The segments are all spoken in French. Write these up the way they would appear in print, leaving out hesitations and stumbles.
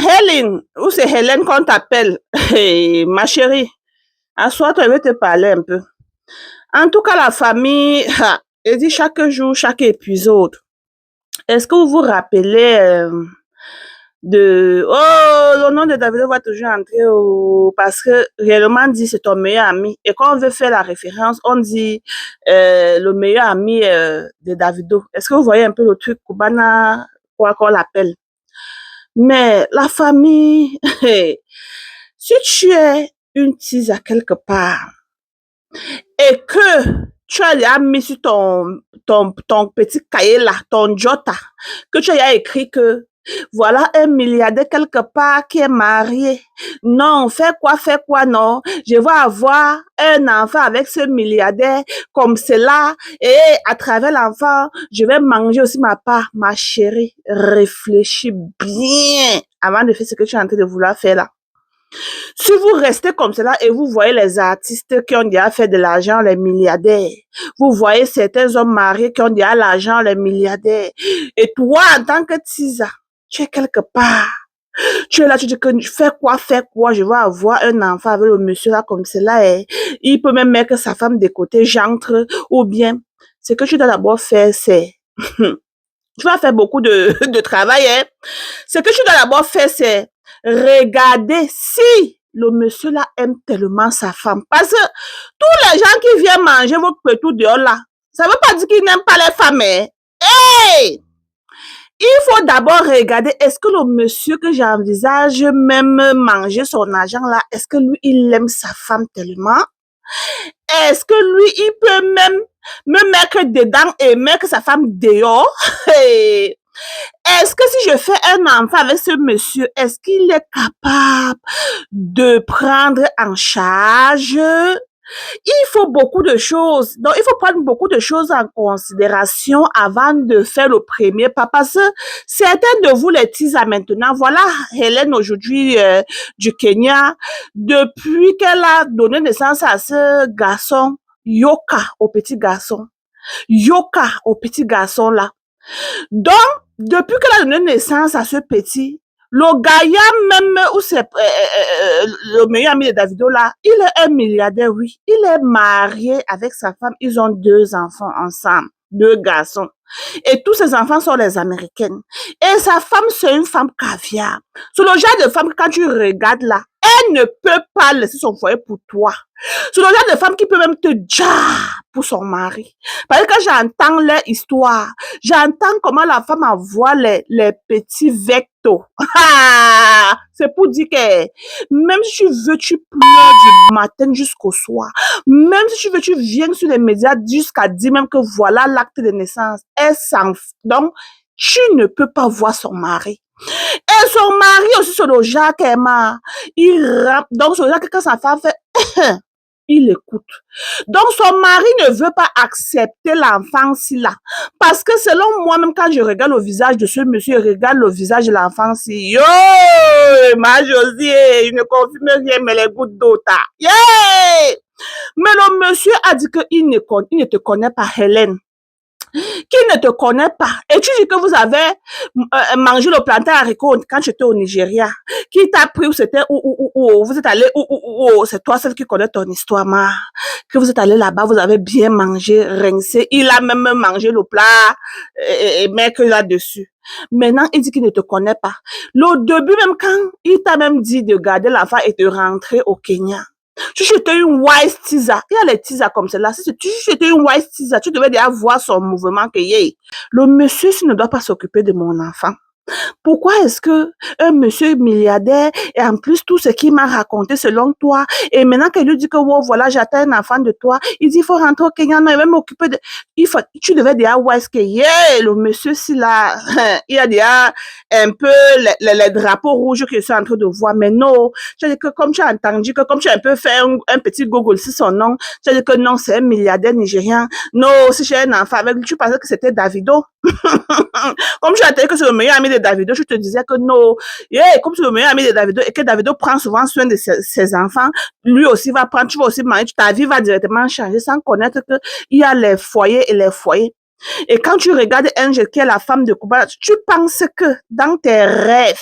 Hélène, ou c'est Hélène qu'on t'appelle? Hey, ma chérie, assois-toi, je vais te parler un peu. En tout cas, la famille, je dis chaque jour, chaque épisode. Est-ce que vous vous rappelez de... Oh, le nom de David va toujours entrer parce que réellement dit c'est ton meilleur ami. Et quand on veut faire la référence, on dit le meilleur ami de Davido. Est-ce que vous voyez un peu le truc Kubana, quoi qu'on l'appelle? Mais la famille, si tu es une tease à quelque part et que tu as mis sur ton petit cahier là, ton jota, que tu as écrit que voilà un milliardaire quelque part qui est marié. Non, fais quoi, non. Je vais avoir un enfant avec ce milliardaire comme cela et à travers l'enfant, je vais manger aussi ma part. Ma chérie, réfléchis bien avant de faire ce que tu es en train de vouloir faire là. Si vous restez comme cela et vous voyez les artistes qui ont déjà fait de l'argent, les milliardaires, vous voyez certains hommes mariés qui ont déjà l'argent, les milliardaires, et toi, en tant que Tisa, tu es quelque part. Tu es là, tu dis que fais quoi, je vais avoir un enfant avec le monsieur là comme cela, et il peut même mettre sa femme de côté, j'entre, ou bien, ce que tu dois d'abord faire, c'est, tu vas faire beaucoup de travail, hein. Ce que tu dois d'abord faire, c'est regarder si le monsieur là aime tellement sa femme. Parce que tous les gens qui viennent manger votre petou dehors là, ça veut pas dire qu'ils n'aiment pas les femmes. Hein. Hey! Il faut d'abord regarder, est-ce que le monsieur que j'envisage même manger son argent là, est-ce que lui, il aime sa femme tellement? Est-ce que lui, il peut même me mettre dedans et mettre sa femme dehors? Hey! Est-ce que si je fais un enfant avec ce monsieur, est-ce qu'il est capable de prendre en charge? Il faut beaucoup de choses. Donc, il faut prendre beaucoup de choses en considération avant de faire le premier pas. Parce que certains de vous les disent à maintenant. Voilà Hélène aujourd'hui du Kenya. Depuis qu'elle a donné naissance à ce garçon, Yoka, au petit garçon. Yoka, au petit garçon là. Donc, depuis qu'elle a donné naissance à ce petit, le Gaïa même, où c'est le meilleur ami de Davido là, il est un milliardaire, oui. Il est marié avec sa femme. Ils ont 2 enfants ensemble, 2 garçons. Et tous ces enfants sont les Américaines. Et sa femme, c'est une femme caviar. C'est le genre de femme que quand tu regardes là, elle ne peut pas laisser son foyer pour toi. C'est le genre de femme qui peut même te dire pour son mari. Parce que quand j'entends leur histoire, j'entends comment la femme envoie les petits vectos. C'est pour dire que même si tu veux, tu pleures du matin jusqu'au soir. Même si tu veux, tu viens sur les médias jusqu'à dire même que voilà l'acte de naissance. Donc, tu ne peux pas voir son mari. Et son mari aussi, c'est le genre qui est mort. Il rampe. Donc, c'est le genre que quand sa femme fait, il écoute. Donc, son mari ne veut pas accepter l'enfant-ci là. Parce que selon moi, même quand je regarde le visage de ce monsieur, je regarde le visage de l'enfant-ci. Yo, ma Josie, il ne confirme rien, mais les gouttes d'eau, yeah! Mais le monsieur a dit qu'il ne te connaît pas, Hélène. Qui ne te connaît pas. Et tu dis que vous avez mangé le plantain haricot quand j'étais au Nigeria. Qui t'a pris où c'était où vous êtes allé où c'est toi celle qui connaît ton histoire, ma. Que vous êtes allé là-bas, vous avez bien mangé, rincé. Il a même mangé le plat et mec là-dessus. Maintenant, il dit qu'il ne te connaît pas. Le début, même quand il t'a même dit de garder l'enfant et de rentrer au Kenya. Tu jetais une wise teaser. Il y a les teasers comme cela. Si tu jetais une wise teaser, tu devais déjà voir son mouvement que le monsieur ne doit pas s'occuper de mon enfant. Pourquoi est-ce que un monsieur milliardaire et en plus tout ce qu'il m'a raconté selon toi et maintenant qu'elle lui dit que oh, voilà j'attends un enfant de toi, il dit il faut rentrer au Kenya, non, il va m'occuper de tu devais dire ouais est-ce que le monsieur si là il y a déjà un peu les drapeaux rouges que je suis en train de voir mais non, tu as dit que comme tu as entendu que comme tu as un peu fait un petit Google sur son nom, tu as dit que non c'est un milliardaire nigérien, non si j'ai un enfant avec lui tu pensais que c'était Davido. Comme tu as dit que c'est le meilleur ami de Davido, je te disais que non, comme c'est le meilleur ami de Davido et que Davido prend souvent soin de ses enfants, lui aussi va prendre, tu vas aussi manger, ta vie va directement changer sans connaître qu'il y a les foyers et les foyers. Et quand tu regardes Angel, qui est la femme de Kuba, tu penses que dans tes rêves,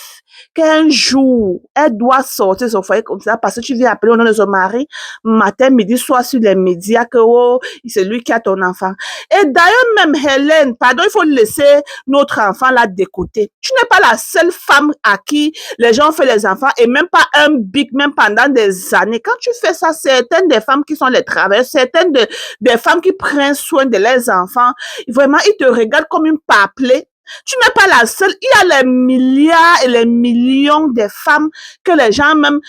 qu'un jour, elle doit sortir de son foyer comme ça parce que tu viens appeler au nom de son mari, matin, midi, soir sur les médias que oh, c'est lui qui a ton enfant. Et d'ailleurs, même Hélène, pardon, il faut laisser notre enfant là de côté. Tu n'es pas la seule femme à qui les gens font les enfants et même pas un big, même pendant des années. Quand tu fais ça, certaines des femmes qui sont les travailleurs, certaines des femmes qui prennent soin de leurs enfants, vraiment, ils te regardent comme une paplée. Tu n'es pas la seule. Il y a les milliards et les millions de femmes que les gens, même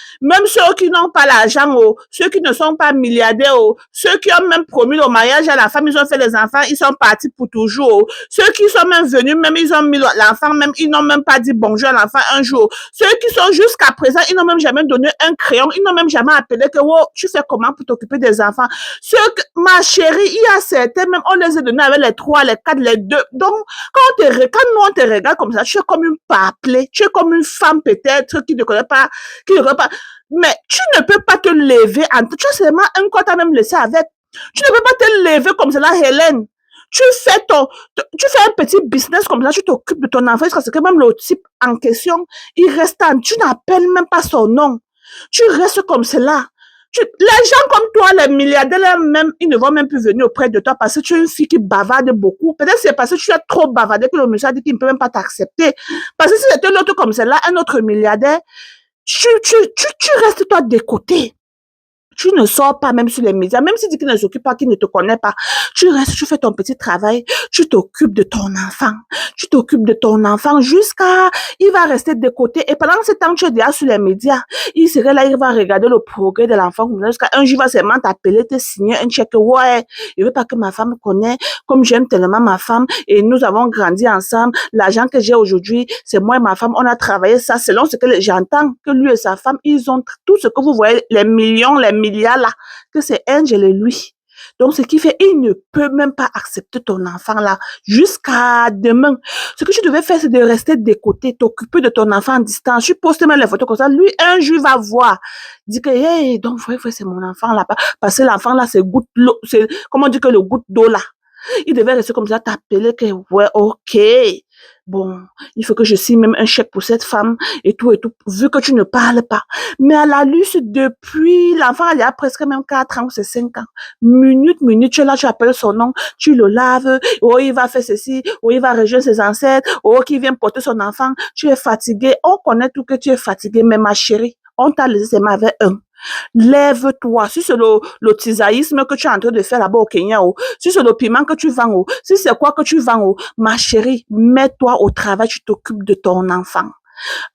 ceux qui n'ont pas l'argent, oh, ceux qui ne sont pas milliardaires, oh, ceux qui ont même promis le mariage à la femme, ils ont fait les enfants, ils sont partis pour toujours. Oh. Ceux qui sont même venus, même ils ont mis l'enfant, même ils n'ont même pas dit bonjour à l'enfant un jour. Ceux qui sont jusqu'à présent, ils n'ont même jamais donné un crayon, ils n'ont même jamais appelé que, oh, tu fais comment pour t'occuper des enfants. Ceux que, ma chérie, il y a certains, même on les a donnés avec les 3, les 4, les 2. Donc, quand nous on te regarde comme ça, tu es comme une paplée, tu es comme une femme peut-être qui ne connaît pas, mais tu ne peux pas te lever, tu as seulement un corps à même laissé avec. Tu ne peux pas te lever comme cela, Hélène. Tu fais un petit business comme ça, tu t'occupes de ton enfant jusqu'à ce que même le type en question, il reste tu n'appelles même pas son nom. Tu restes comme cela. Les gens comme toi, les milliardaires, même, ils ne vont même plus venir auprès de toi parce que tu es une fille qui bavarde beaucoup. Peut-être c'est parce que tu as trop bavardé que le monsieur a dit qu'il ne peut même pas t'accepter. Parce que si c'était un autre comme cela, un autre milliardaire, tu restes toi de côté. Tu ne sors pas même sur les médias, même si tu ne s'occupe pas, qui ne te connaît pas. Tu restes, tu fais ton petit travail, tu t'occupes de ton enfant. Tu t'occupes de ton enfant jusqu'à, il va rester de côté. Et pendant ce temps, tu es déjà sur les médias. Il serait là, il va regarder le progrès de l'enfant. Jusqu'à un jour, il va seulement t'appeler, te signer un chèque. Ouais, il veut pas que ma femme connaisse, comme j'aime tellement ma femme et nous avons grandi ensemble. L'argent que j'ai aujourd'hui, c'est moi et ma femme, on a travaillé ça selon ce que j'entends que lui et sa femme, ils ont tout ce que vous voyez, les millions, les milliards là, que c'est Angel et lui. Donc, ce qui fait, il ne peut même pas accepter ton enfant là jusqu'à demain. Ce que tu devais faire, c'est de rester de côté, t'occuper de ton enfant en distance. Tu postes même les photos comme ça. Lui, un jour, il va voir. Dit que, hey, donc, frère, c'est mon enfant là. Parce que l'enfant là, c'est goutte l'eau. C'est, comment dire que le goutte d'eau là. Il devait rester comme ça, t'appeler que, ouais, ok. Bon, il faut que je signe même un chèque pour cette femme et tout, vu que tu ne parles pas. Mais à la luce, depuis, l'enfant, il a presque même 4 ans ou c'est 5 ans. Minute, tu es là, tu appelles son nom, tu le laves, oh, il va faire ceci, oh, il va rejoindre ses ancêtres, oh, qui vient porter son enfant, tu es fatigué. On connaît tout que tu es fatigué, mais ma chérie, on t'a laissé seulement avec un. Lève-toi. Si c'est le tisaïsme que tu es en train de faire là-bas au Kenya, oh, si c'est le piment que tu vends, oh, si c'est quoi que tu vends, oh, ma chérie, mets-toi au travail, tu t'occupes de ton enfant.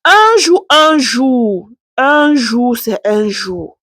Un jour, c'est un jour.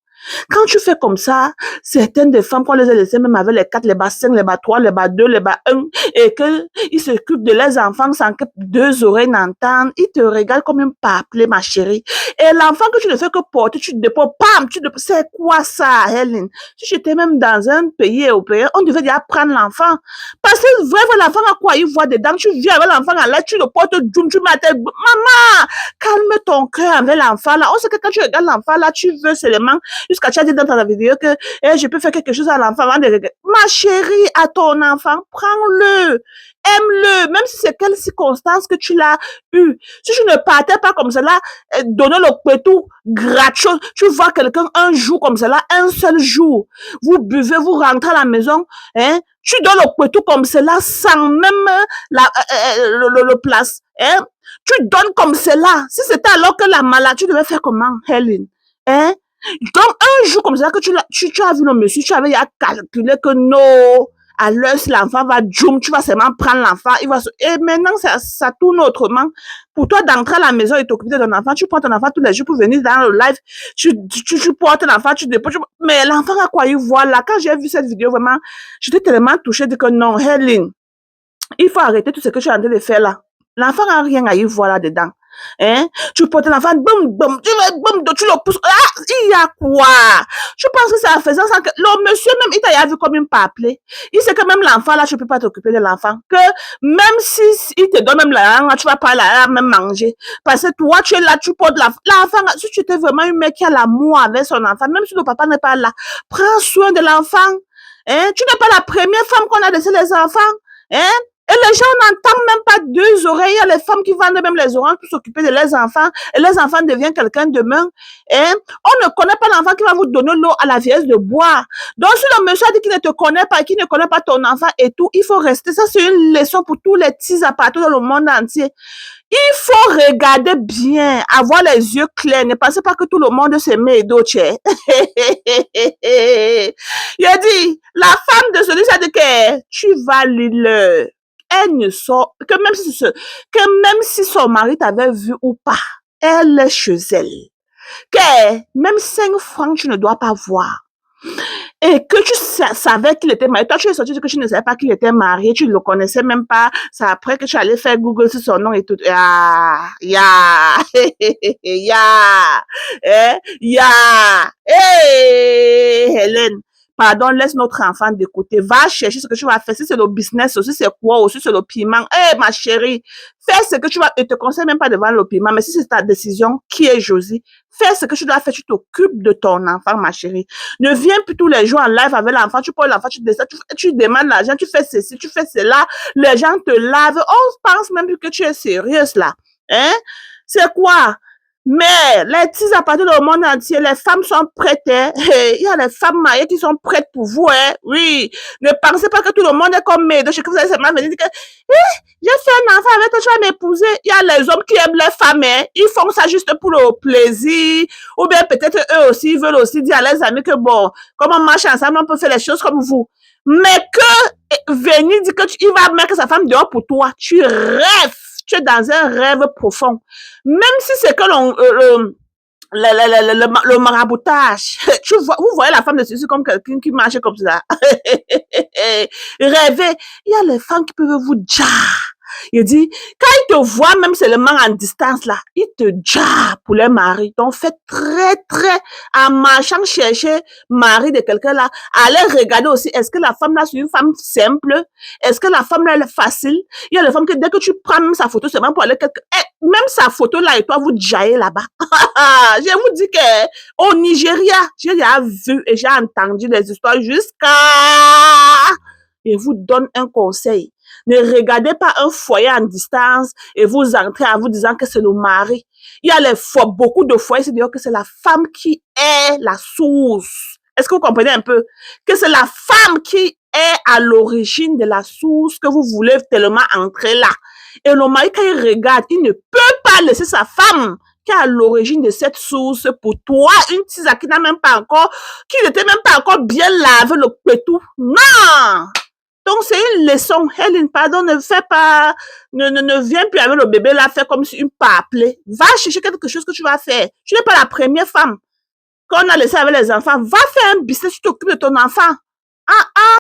Quand tu fais comme ça, certaines des femmes, qu'on les a laissées même avec les 4, les bas 5, les bas 3, les bas 2, les bas 1, et qu'ils s'occupent de leurs enfants sans que 2 oreilles n'entendent, ils te regardent comme une paplée, ma chérie. Et l'enfant que tu ne fais que porter, tu te déposes, pam, c'est quoi ça, Hélène? Si j'étais même dans un pays européen, on devait déjà prendre l'enfant. Parce que vraiment, l'enfant à quoi il voit dedans, tu viens avec l'enfant à l'air, tu le portes, tu mets à tête, maman, calme ton cœur avec l'enfant là. On sait que quand tu regardes l'enfant là, tu veux seulement jusqu'à tu as dit dans ta vidéo que je peux faire quelque chose à l'enfant. Ma chérie, à ton enfant, prends-le, aime-le, même si c'est quelle circonstance que tu l'as eu. Si tu ne partais pas comme cela, donner le pétou gratuit, tu vois quelqu'un un jour comme cela, un seul jour, vous buvez, vous rentrez à la maison, hein, tu donnes le pétou comme cela sans même le place, hein, tu donnes comme cela. Si c'était alors que la maladie, tu devais faire comment, Hélène, hein? Donc, un jour comme ça que tu as vu le monsieur, tu avais calculé que non, à l'heure, si l'enfant va zoom, tu vas seulement prendre l'enfant, et maintenant, ça tourne autrement. Pour toi, d'entrer à la maison et t'occuper de ton enfant, tu prends ton enfant tous les jours pour venir dans le live, tu portes l'enfant, tu déposes, mais l'enfant a quoi il voit là. Quand j'ai vu cette vidéo, vraiment, j'étais tellement touchée de que non, Hélène, il faut arrêter tout ce que tu es en train de faire là. L'enfant n'a rien à y voir là-dedans. Hein? Tu portes l'enfant, boum, boum, tu le pousses. Ah, il y a quoi? Je pense que c'est en faisant ça que le monsieur même, il t'a vu comme une paplée. Il sait que même l'enfant là, tu peux pas t'occuper de l'enfant. Que même si il te donne même la langue, tu vas pas la même manger. Parce que toi, tu es là, tu portes l'enfant. Si tu étais vraiment un mec qui a l'amour avec son enfant, même si le papa n'est pas là, prends soin de l'enfant. Hein? Tu n'es pas la première femme qu'on a laissé les enfants. Hein? Et les gens n'entendent même pas deux oreilles. Il y a les femmes qui vendent même les oranges pour s'occuper de leurs enfants. Et les enfants deviennent quelqu'un demain. Hein? On ne connaît pas l'enfant qui va vous donner l'eau à la vieillesse de boire. Donc, si le monsieur a dit qu'il ne te connaît pas, qu'il ne connaît pas ton enfant et tout, il faut rester. Ça, c'est une leçon pour tous les petits appartements dans le monde entier. Il faut regarder bien, avoir les yeux clairs. Ne pensez pas que tout le monde se met d'autres. Il a dit, la femme de celui-ci a dit que tu vas l'île. Elle ne sort, que même si son mari t'avait vu ou pas, elle est chez elle. Que même 5 francs, tu ne dois pas voir. Et que tu savais qu'il était marié. Toi, tu es sorti que tu ne savais pas qu'il était marié, tu ne le connaissais même pas. C'est après que tu allais faire Google sur son nom et tout. Hey, Hélène. Pardon, laisse notre enfant de côté. Va chercher ce que tu vas faire. Si c'est le business aussi, c'est quoi aussi, c'est le piment. Eh, ma chérie, fais ce que tu vas. Je te conseille même pas de vendre le piment, mais si c'est ta décision, qui est Josie, fais ce que tu dois faire. Tu t'occupes de ton enfant, ma chérie. Ne viens plus tous les jours en live avec l'enfant. Tu prends l'enfant, tu demandes l'argent, tu fais ceci, tu fais cela. Les gens te lavent. On pense même plus que tu es sérieuse là. Hein? C'est quoi? Mais les petits appartements dans le monde entier, les femmes sont prêtes. Hein? Il y a les femmes mariées qui sont prêtes pour vous. Hein? Oui. Ne pensez pas que tout le monde est comme mes deux. Je sais que vous allez seulement venir dire que j'ai fait un enfant avec toi, tu vas m'épouser. Il y a les hommes qui aiment les femmes. Hein? Ils font ça juste pour le plaisir. Ou bien peut-être eux aussi, ils veulent aussi dire à leurs amis que bon, comme on marche ensemble, on peut faire les choses comme vous. Mais que venir dire que il va mettre sa femme dehors pour toi, tu rêves. Tu es dans un rêve profond. Même si c'est que le maraboutage, vous voyez la femme de ceci comme quelqu'un qui marche comme ça. Rêver. Il y a les femmes qui peuvent vous dire. Il dit, quand ils te voient même seulement en distance là, ils te jarent pour les maris. Donc faites très, en marchant chercher mari de quelqu'un là, allez regarder aussi, est-ce que la femme là c'est une femme simple? Est-ce que la femme là elle est facile? Il y a les femmes que dès que tu prends même sa photo seulement pour aller même sa photo là et toi vous jaillez là-bas. Je vous dis que au Nigeria, j'ai déjà vu et j'ai entendu des histoires jusqu'à... Et vous donne un conseil. Ne regardez pas un foyer en distance et vous entrez en vous disant que c'est le mari. Il y a beaucoup de foyers, c'est-à-dire que c'est la femme qui est la source. Est-ce que vous comprenez un peu? Que c'est la femme qui est à l'origine de la source que vous voulez tellement entrer là. Et le mari, quand il regarde, il ne peut pas laisser sa femme qui est à l'origine de cette source pour toi, une tisa qui n'a même pas encore, qui n'était même pas encore bien lavé le pétou. Non! Donc, c'est une leçon. Hélène, pardon, ne fais pas, ne viens plus avec le bébé là, faire comme si une paplée. Va chercher quelque chose que tu vas faire. Tu n'es pas la première femme qu'on a laissé avec les enfants. Va faire un business, tu t'occupes de ton enfant. Ah, ah.